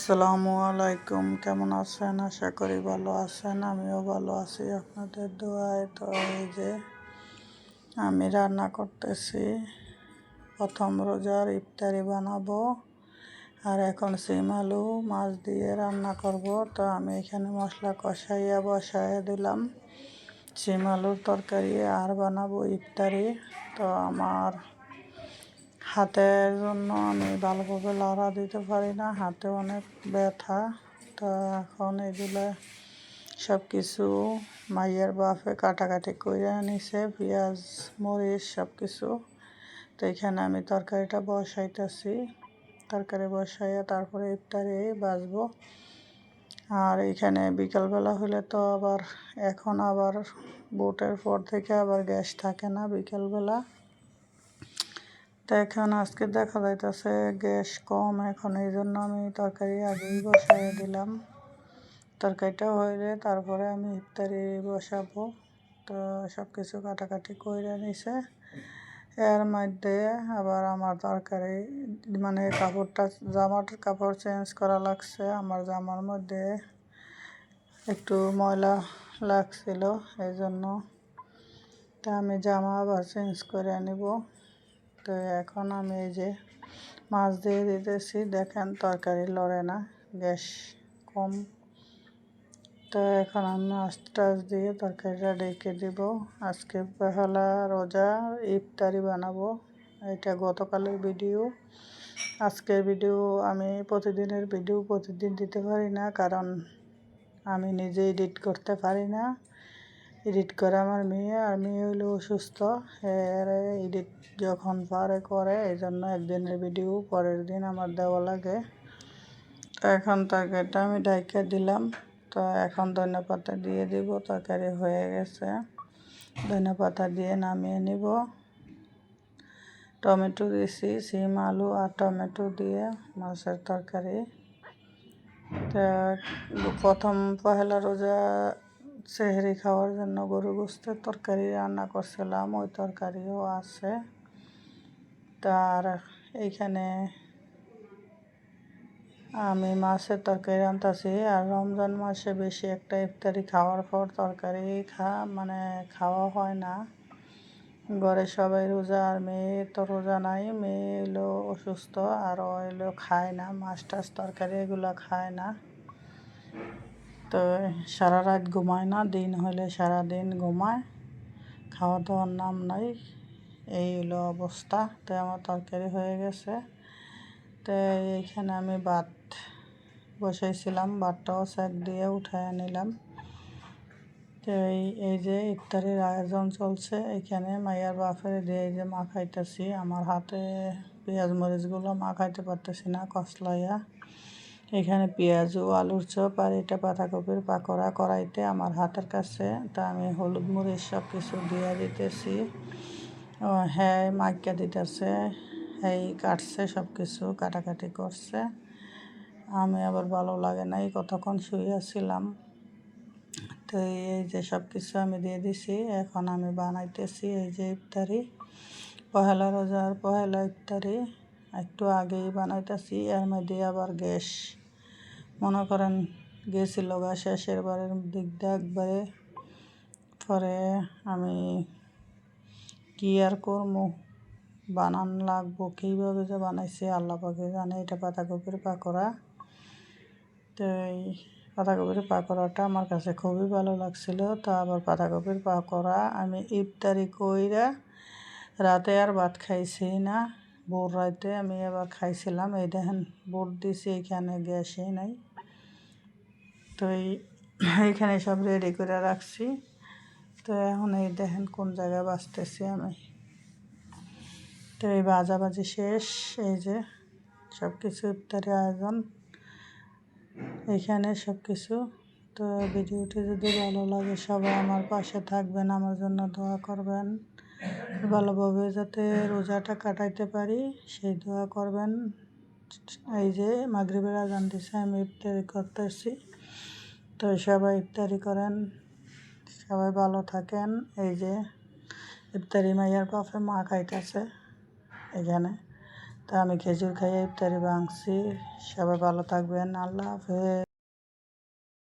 আসসালামু আলাইকুম, কেমন আছেন? আশা করি ভালো আছেন। আমিও ভালো আছি আপনাদের দোয়ায়। তো এই যে আমি রান্না করতেছি, প্রথম রোজার ইফতারি বানাবো। আর এখন সিম আলু মাছ দিয়ে রান্না করব। তো আমি এখানে মশলা কষাইয়া বসাইয়া দিলাম সিম আলুর তরকারি আর বানাবো ইফতারি। তো আমার হাতের জন্য আমি ভালোভাবে লড়া দিতে পারি না, হাতে অনেক ব্যথা। তো এখন এগুলো সব কিছু মাইয়ের বাপে কাটাকাটি করে নিছে, পেঁয়াজ মরিচ সব কিছু। তো এখানে আমি তরকারিটা বসাইতেছি, তরকারি বসাইয়া তারপরে ইফতারি বাজবো। আর এখানে বিকালবেলা হলে তো আবার এখন আবার ভোটের পর থেকে আবার গ্যাস থাকে না বিকালবেলা। তো এখন আজকে দেখা যাইতেছে গ্যাস কম, এখন এই জন্য আমি তরকারি আগেই বসাইয়ে দিলাম। তরকারিটা হইলে তারপরে আমি ইফতারি বসাবো। তো সব কিছু কাটাকাটি করে নিছে। এর মধ্যে আবার আমার তরকারি মানে জামার কাপড় চেঞ্জ করা লাগছে। আমার জামার মধ্যে একটু ময়লা লাগছিল, এই জন্য তা আমি জামা আবার চেঞ্জ করে নিব। তো এখন আমি এই যে মাছ দিয়ে দিতেছি, দেখেন তরকারি লড়ে না, গ্যাস কম। তো এখন আমি মাছ টাছ দিয়ে তরকারিটা ঢেকে দিব। আজকে পহেলা রোজা, ইফতারি বানাবো। এটা গতকালের ভিডিও। আজকের ভিডিও আমি প্রতিদিনের ভিডিও প্রতিদিন দিতে পারি না, কারণ আমি নিজে এডিট করতে পারি না। এডিট করে আমার মেয়ে, আর মেয়ে হইলো অসুস্থ, এডিট যখন পারে করে, এই জন্য একদিনের ভিডিও পরের দিন আমার দেওয়া লাগে। তো এখন তরকারিটা আমি ঢাইকা দিলাম। তো এখন ধনেপাতা দিয়ে দিব, তরকারি হয়ে গেছে। ধনেপাতা দিয়ে নামিয়ে নিব। টমেটো দিয়েছি, সিম আলু আর টমেটো দিয়ে মাছের তরকারি। তো প্রথম পহেলা রোজা সেহরি খাওয়ার জন্য গরু গোস্তের তরকারি রান্না করছিলাম, ওই তরকারিও আছে। তার এইখানে আমি মাছের তরকারি রান্তাছি। আর রমজান মাসে বেশি একটা ইফতারি খাওয়ার পর তরকারি খাওয়া হয় না। ঘরে সবাই রোজা, আর মেয়ে তো রোজা নাই, মেয়ে এলো অসুস্থ, আর ও এলো খায় না মাছ টাছ তরকারি, এগুলো খায় না। তো সারা রাত ঘুমায় না, দিন হলে সারাদিন ঘুমায়, খাওয়া দাওয়ার নাম নাই, এই হলো অবস্থা। তো আমার তরকারি হয়ে গেছে। তো এইখানে আমি ভাত বসাইছিলাম, ভাতটাও সেক দিয়ে উঠায় নিলাম। তো এই যে ইফতারির আয়োজন চলছে, এখানে মাইয়ার বাপের দিয়ে এই যে মাখাইতেছি। আমার হাতে পেঁয়াজ মরিচগুলো মাখাইতে পারতেছি না, কসলাইয়া। এখানে পেঁয়াজ ও আলুর চপ, আর এটা পাতাকপির পাকোড়া কড়াইতে আমার হাতের কাছে। তা আমি হলুদ মরিচ সব কিছু দিয়ে দিতেছি। হ্যাঁ মাইকা দিতেছে, হ্যাঁ কাটছে, সব কিছু কাটাকাটি করছে। আমি আবার ভালো লাগে না, এই কতক্ষণ শুয়েছিলাম। তো এই যে সব কিছু আমি দিয়ে দিছি, এখন আমি বানাইতেছি এই যে ইফতারি। পহেলা রোজার পহেলা ইফতারি একটু আগেই বানাইতেছি। এর মধ্যে আবার গ্যাস মনে করেন গেছিল গা শেষের বারের দিক দিয়ে একবারে। পরে আমি কি আর করবো, বানান লাগবো, কীভাবে যে বানাইছি আল্লাহ পাকে জানে। এটা পাতাকপির পাকোড়া। তো এই পাতাকপির পাকোড়াটা আমার কাছে খুবই ভালো লাগছিল। তো আবার পাতাকপির পাকোড়া আমি ইফতারি কইরা রাতে আর ভাত খাইছি না, ভোর রাতে আমি আবার খাইছিলাম। এই দেখেন ভোট দিছি, এইখানে গ্যাসই নাই। তো এইখানে সব রেডি করে রাখছি। তো এখন এই দেখেন কোন জায়গায় বাঁচতেছি আমি। তো এই ভাজাভাজি শেষ, এই যে সব কিছু ইফতারি আয়োজন এইখানে সব কিছু। তো ভিডিওটি যদি ভালো লাগে সবাই আমার পাশে থাকবেন, আমার জন্য দোয়া করবেন, ভালোভাবে যাতে রোজাটা কাটাইতে পারি সেই দোয়া করবেন। এই যে মাগরিবের আজান দিছে, আমি ইফতারি করতেছি। তো সবাই ইফতারি করেন, সবাই ভালো থাকেন। এই যে ইফতারি মাইয়ার বাপে মা খাইতেছে এখানে। তা আমি খেজুর খাইয়ে ইফতারি ভাঙছি। সবাই ভালো থাকবেন। আল্লাহ হাফেজ।